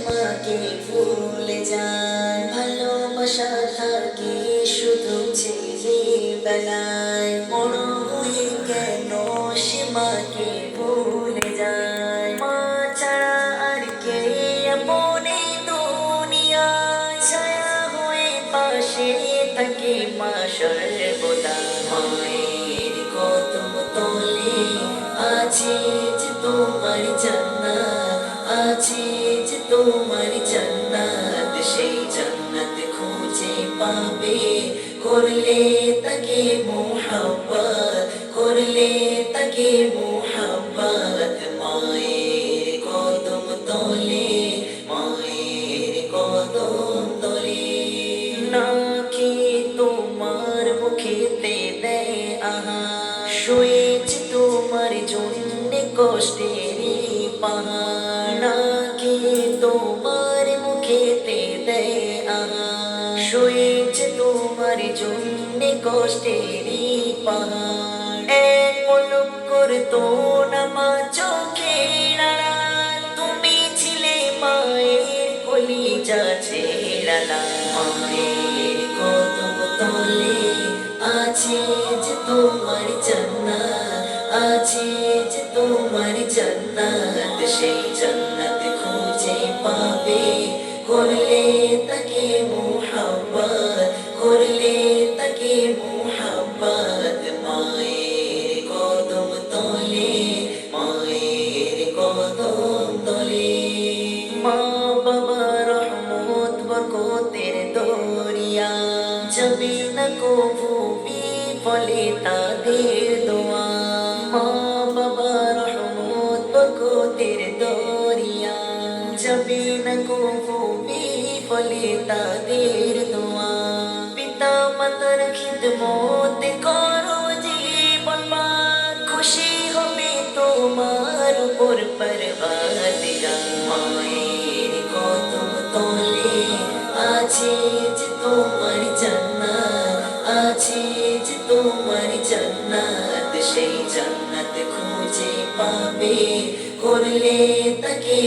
সীমাকে ভুলে যায়, ভালোবাসা থাকে শুধু ছেলেবেলায়। বড় হয়ে কেন সীমাকে ভুলে যায়, মা ছাড়া আর কে আপন এই দুনিয়ায়। ছায়া হয়ে পাশে থাকে মা সর্বদা, মায়ের কদম তলে আছে যে তোমার জান্নাত, আছে যে তোমার জান্নাত। সেই জান্নাত খুঁজে পাবে করলে তাকে মোহাব্বত, করলে তাকে মোহাব্বত। মায়ের কদম তলে, মায়ের কদম তলে। নাকি তোমার মুখেতে দেয় আহার, শুয়েছে তোমার জন্য কষ্টেরই পাহাড়। নাকি তোমার মুখেতে দেয় আহার, শুয়েছে তোমার জন্য কষ্টেরই পাহাড়। এক পলক করতো না মা চোখের আড়াল, তুমি ছিলে মায়ের কলিজা ছেড়ালা। মায়ের কদম তলে আছে যে তোমার জান্নাত, আছে যে তোমার জান্নাত। সেই জান্নাত খুঁজে পাবে করলে তাকে মোহাব্বত, করলে তাকে মোহাব্বত। মায়ের কদম তলে, মায়ের কদম তলে। মা বাবা রহমত বরকতের দরিয়া, যাবে না কভু বিফলে তাদের দোয়া। মা বাবা রহমত বরকতের দরিয়া, যাবে না কভু বিফলে তাদের দোয়া। পিতা মাতার খিদমত করো জীবন মান, খুশি হবে তোমার উপর পরওয়ারদিগার। মায়ের কদম তলে আছে যে তোমার জান্নাত, আছে যে তোমার জান্নাত। সেই জান্নাত খুঁজে পাবে করলে তাকে